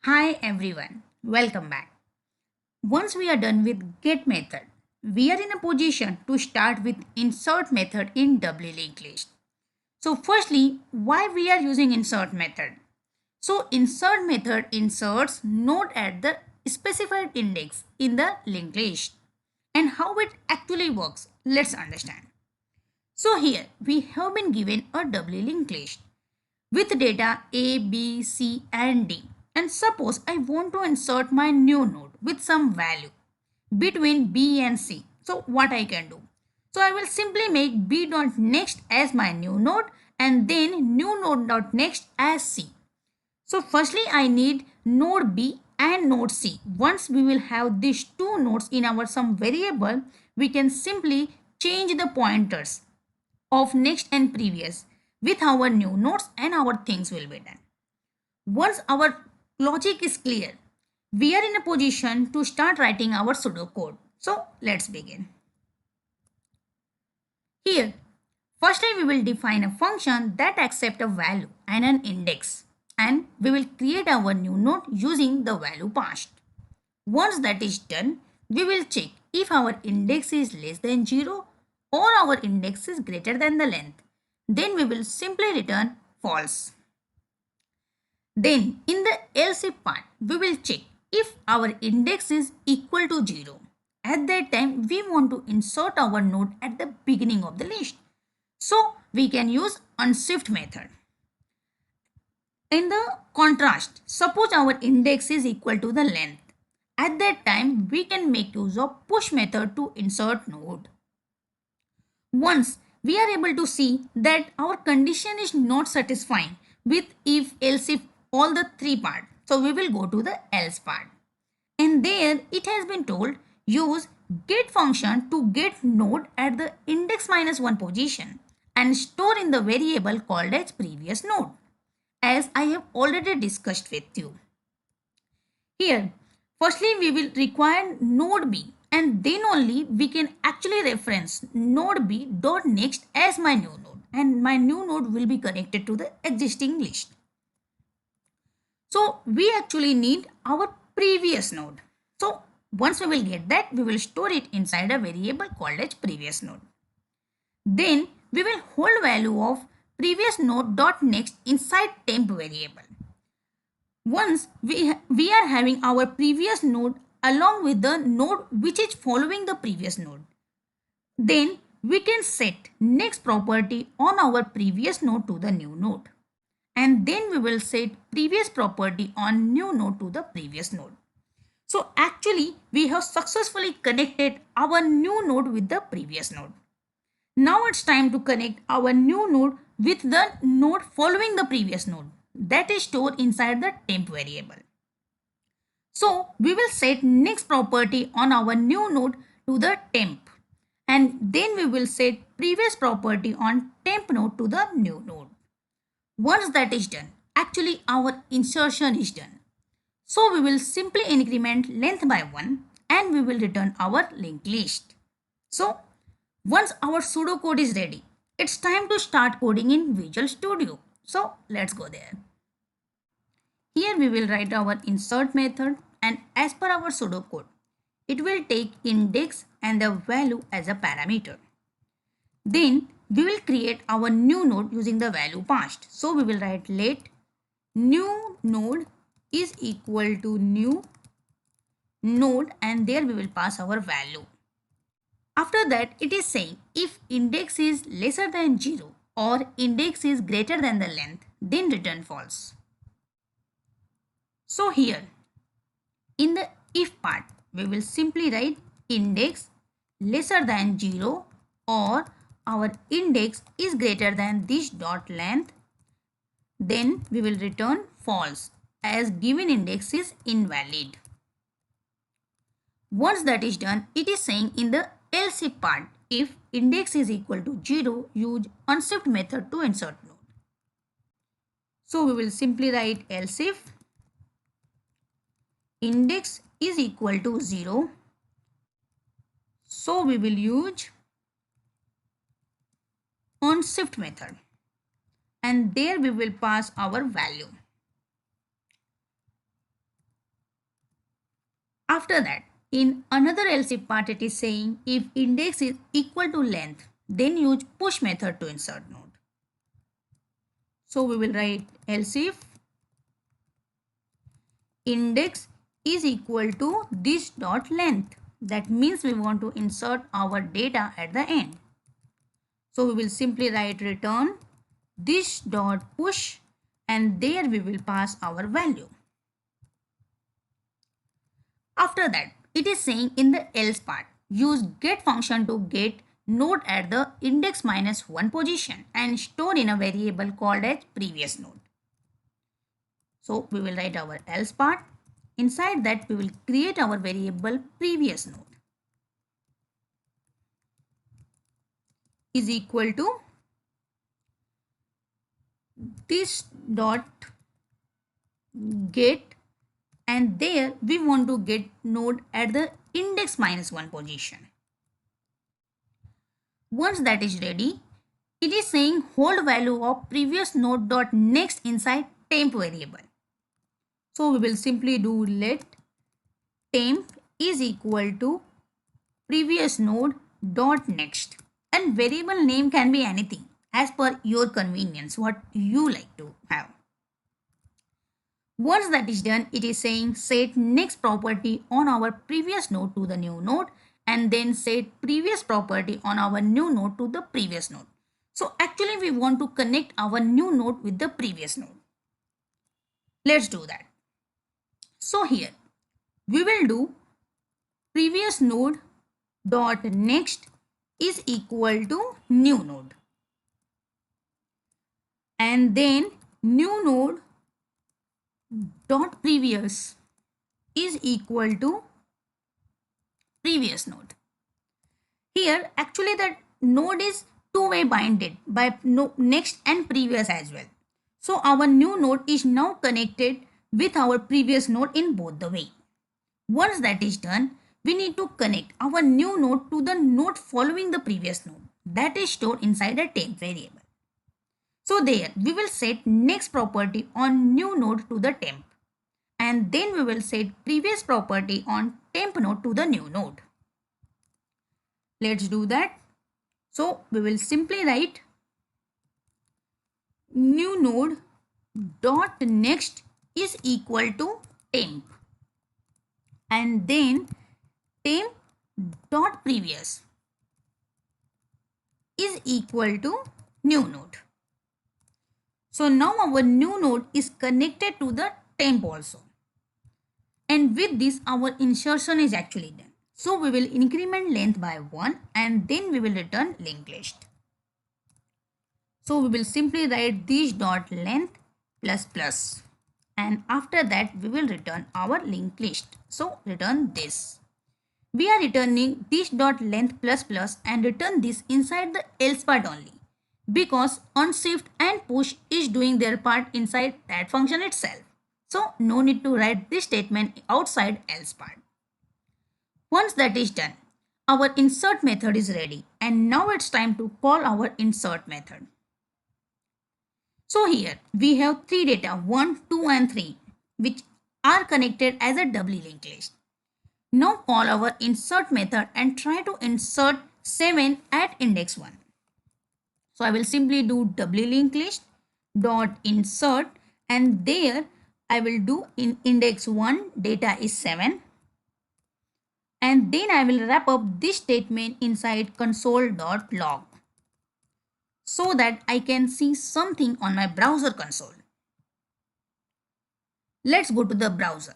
Hi everyone, welcome back. Once we are done with get method, we are in a position to start with insert method in W linked list. So firstly, why we are using insert method? So insert method inserts node at the specified index in the linked list. And how it actually works, let's understand. So here we have been given a W linked list with data A, B, C and D. And suppose I want to insert my new node with some value between B and C. So what I can do? So I will simply make B dot next as my new node and then new node dot next as C. So firstly I need node B and node C. Once we will have these two nodes in our some variable, we can simply change the pointers of next and previous with our new nodes and our things will be done. Once our logic is clear, we are in a position to start writing our pseudocode. So let's begin. Here, firstly we will define a function that accepts a value and an index, and we will create our new node using the value passed. Once that is done, we will check if our index is less than 0 or our index is greater than the length. Then we will simply return false. Then in the else if part, we will check if our index is equal to 0. At that time, we want to insert our node at the beginning of the list. So we can use unshift method. In the contrast, suppose our index is equal to the length. At that time, we can make use of push method to insert node. Once we are able to see that our condition is not satisfying with if else if all the three part, so we will go to the else part, and there it has been told use get function to get node at the index minus 1 position and store in the variable called as previous node, as I have already discussed with you. Here, firstly we will require node B and then only we can actually reference node B dot next as my new node, and my new node will be connected to the existing list. So we actually need our previous node. So once we will get that, we will store it inside a variable called as previous node. Then we will hold value of previous node dot next inside temp variable. Once we are having our previous node along with the node which is following the previous node, then we can set next property on our previous node to the new node, and then we will set previous property on new node to the previous node. So actually we have successfully connected our new node with the previous node. Now it's time to connect our new node with the node following the previous node that is stored inside the temp variable. So we will set next property on our new node to the temp, and then we will set previous property on temp node to the new node. Once that is done, actually our insertion is done. So we will simply increment length by 1 and we will return our linked list. So once our pseudocode is ready, it's time to start coding in Visual Studio. So let's go there. Here we will write our insert method, and as per our pseudocode, it will take index and the value as a parameter. Then we will create our new node using the value passed. So we will write let new node is equal to new node, and there we will pass our value. After that, it is saying if index is lesser than 0 or index is greater than the length, then return false. So here in the if part, we will simply write index lesser than 0 or our index is greater than this dot length, then we will return false as given index is invalid. Once that is done, it is saying in the else if part, if index is equal to 0, use unshift method to insert node. So we will simply write else if index is equal to 0. So we will use unshift method, and there we will pass our value. After that, in another else if part, it is saying if index is equal to length, then use push method to insert node. So we will write else if index is equal to this dot length. That means we want to insert our data at the end. So we will simply write return this dot push, and there we will pass our value. After that, it is saying in the else part, use get function to get node at the index -1 position and store in a variable called as previous node. So we will write our else part. Inside that we will create our variable previous node is equal to this dot get, and there we want to get node at the index -1 position. Once that is ready, it is saying hold value of previous node dot next inside temp variable. So we will simply do let temp is equal to previous node dot next, and variable name can be anything as per your convenience, what you like to have. Once that is done, it is saying set next property on our previous node to the new node, and then set previous property on our new node to the previous node. So actually we want to connect our new node with the previous node. Let's do that. So here we will do previous node dot next is equal to new node, and then new node dot previous is equal to previous node. Here actually the node is two-way binded by next and previous as well. So our new node is now connected with our previous node in both the way. Once that is done, we need to connect our new node to the node following the previous node that is stored inside a temp variable. So there we will set next property on new node to the temp, and then we will set previous property on temp node to the new node. Let's do that. So we will simply write new node dot next is equal to temp, and then temp dot previous is equal to new node. So now our new node is connected to the temp also, and with this our insertion is actually done. So we will increment length by 1, and then we will return linked list. So we will simply write this dot length plus plus, and after that we will return our linked list. So return this. We are returning this dot length plus plus and return this inside the else part only, because unshift and push is doing their part inside that function itself. So no need to write this statement outside else part. Once that is done, our insert method is ready, and now it's time to call our insert method. So here we have three data 1, 2 and 3 which are connected as a doubly linked list. Now call our insert method and try to insert 7 at index 1. So I will simply do doubly linked list dot insert, and there I will do in index 1 data is 7, and then I will wrap up this statement inside console.log so that I can see something on my browser console. Let's go to the browser.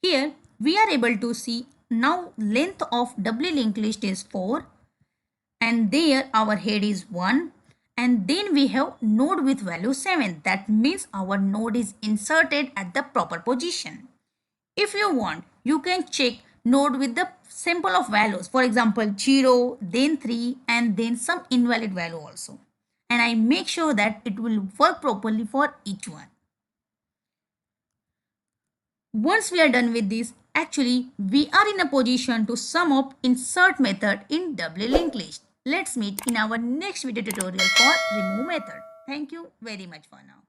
Here we are able to see now length of doubly linked list is 4, and there our head is 1, and then we have node with value 7. That means our node is inserted at the proper position. If you want, you can check node with the sample of values, for example 0, then 3 and then some invalid value also, and I make sure that it will work properly for each one. Once we are done with this, actually we are in a position to sum up insert method in doubly linked list. Let's meet in our next video tutorial for remove method. Thank you very much for now.